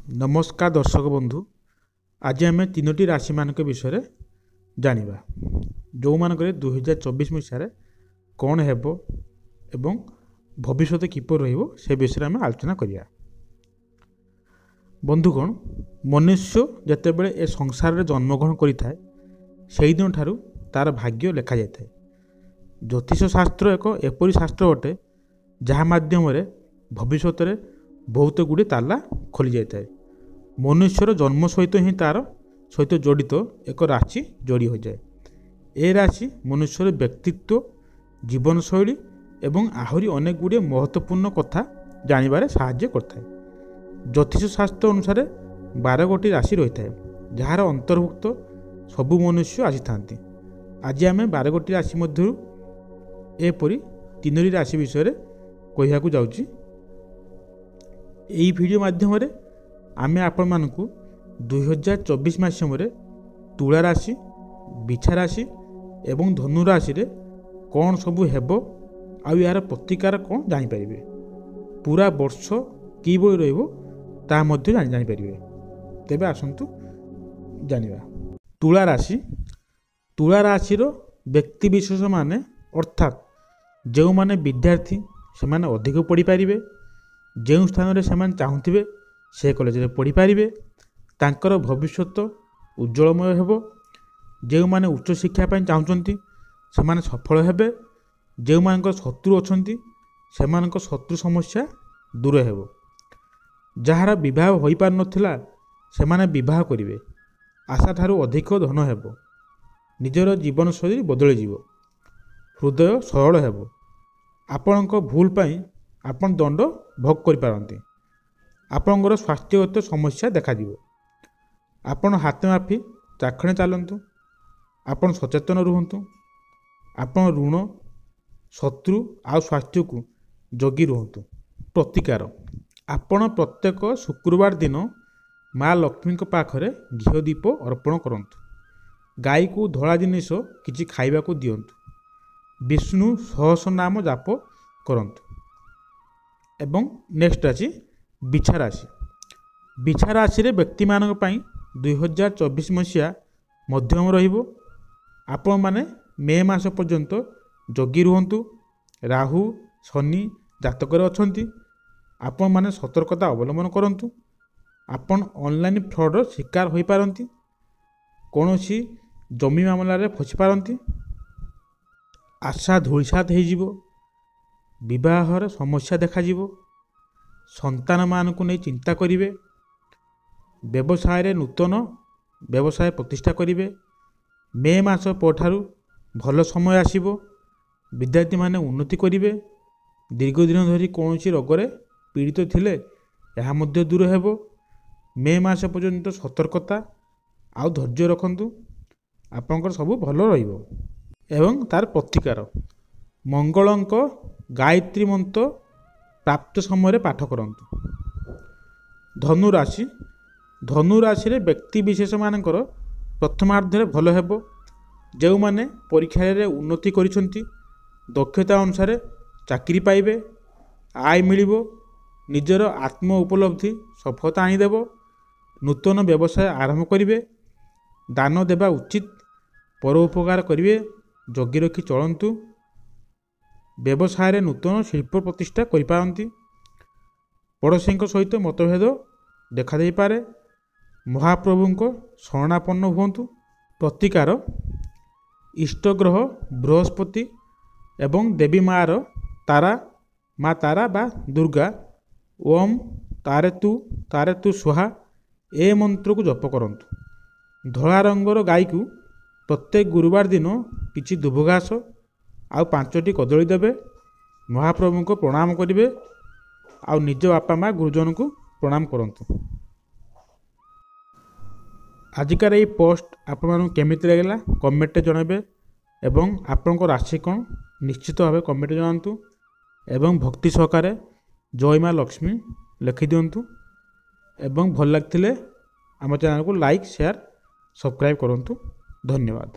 नमस्कार दर्शक बंधु, आज आम तीनो राशि मान विषय जानिबा जो मानक 2024 मसीह कौन हेबो एवं भविष्य किपर रहिबो से विषय आम आलोचना करिया। बंधुगण, मनुष्य जेतेबेले ए संसार रे जन्मग्रहण करिथाय सेहि दिन ठारू तार भाग्य लेखा जायथाय। ज्योतिष शास्त्र एक एपरी शास्त्र अटे जहा माध्यम रे भविष्य रे बहुत गुड़ी ताला खोली जाए। मनुष्यर जन्म सहित ही तार सहित जड़ित एक राशि जोड़ी हो जाए। ए राशि मनुष्यर व्यक्तित्व, जीवनशैली एवं आहरी अनेक गुड़े महत्वपूर्ण कथा जानिबारे साहाय्य करता है। ज्योतिष शास्त्र अनुसार 12 गोटी राशि रही है जार अंतर्भुक्त सबु मनुष्य आसी था। आज आम 12 गोटी राशि मध्य एपरी 3 राशि विषय कहया जाऊँगी। यही वीडियो माध्यम आमे आपण मानकु 2024 मसीह तुला राशि, बिछा राशि एवं धनु राशि रे कौन सबू हेबो आउ यार प्रतिकार कौन जानी परिबे। पूरा वर्ष कि बई रहिबो ता मध्य जानी परिबे। तेबे आसंतु जानिबा। तुला राशि रो व्यक्ति विशेष माने अर्थात जो माने विद्यार्थी से माने अधिक पढ़ी पारिबे, जो स्थान रे सेमान चाहूथिबे से कॉलेज रे पढ़ी पारिबे, तांकर भविष्यत उज्जवलमय हेबो। जो माने उच्च शिक्षा पय चाहूचंती से माने सफल हेबे। जो मानकर शत्रु अछंती से मानकर शत्रु समस्या दूर हेबो। जहार विवाह होई पार नथिला से माने विवाह करिवे। आशा ठारू अधिक धन हेबो। निजर जीवन शैली बदली जीवो। हृदय सरल हेबो। आपणक भूल पय आपण दंड भोग करि पारंती। आपणकर स्वास्थ्यगत समस्या देखा दिबो। आपण हाथ माफी चाखणे चलतु। आपण सचेतन रुहतु। आपण ऋण, शत्रु आ स्वास्थ्य को जगी रुहतु। प्रतिकार, आपण प्रत्येक शुक्रवार दिन माँ लक्ष्मी पाखरे घी दीप अर्पण करंतु। गाई को धला जिनिष किछि खाइबा को दियंतु। विष्णु सहस्र नाम जाप करंतु। एवं नेक्स्ट अछि बिछा राशि। बिछा राशि रे व्यक्ति मानक पई 2024 मसीहा मध्यम रहिबो। आपण माने मे मास पर्यंत जगी रुहंतु। राहु, शनि जातक अछंती। आपण माने सतर्कता अवलंबन करंतु। आपण ऑनलाइन फ्रॉड शिकार होई पारंती। कोनोसी जमी मामला रे फसी पारंती। आशा धूलिसात हो जिवो। विवाहर समस्या देखा जिवो। संतान मानकु नहीं चिंता करिवे। व्यवसाय रे नूतन व्यवसाय प्रतिष्ठा करिवे। मे मास पठारु भल समय आसीबो। विद्यार्थी माने उन्नति करिवे। दीर्घ दिन धरी कोनोसी रोग रे पीड़ित थिले यह मध्य दूर हेबो। मे मास पर्यंत सतर्कता आउ धैर्य रखंतु। आपनकर सब भल रहिबो। एवं तार प्रतिकार, मंगलंक गायत्री मंत्र प्राप्त समय पाठ करंतु। धनु राशि रे व्यक्ति विशेष मानकर प्रथमार्धरे भल हेबो। जो माने परीक्षा रे उन्नति करिसंती दक्षता अनुसार चाकरी पाइबे। आय मिलिबो। निजर आत्म उपलब्धि सफलता आनी देबो। नूतन व्यवसाय आरंभ करिवे। दान देबा उचित। परोपकार करिवे। जगी रखी चलंतु। व्यवसाय रे नूतन शिल्प प्रतिष्ठा करि पारंती। पड़ोसी सहित मतभेद देखा दे पारे। महाप्रभु शरणापन्न हुवंतु। प्रतिकार, इष्टग्रह बृहस्पति एवं देवी माँ तारा बा दुर्गा ओम तारे तु स्वाहा ए मंत्र को जप करंतु। धला रंगर गाई को प्रत्येक गुरुवार दिन किछि दुब घास आउ 5टी कदली देवे। महाप्रभु को प्रणाम करेंगे। आउ निज बापा माँ गुरुजन को प्रणाम करंतु। आजिकार ये पोस्ट आपण केमिति लागला कमेंट जणाबे। एवं आपण राशि कौन निश्चित भाव कमेंट जनातु। एवं भक्ति सहकारे जय माँ लक्ष्मी लिखि दियंतु। एवं भल लागथिले आम चैनल को लाइक, शेयर, सब्सक्राइब करंतु। धन्यवाद।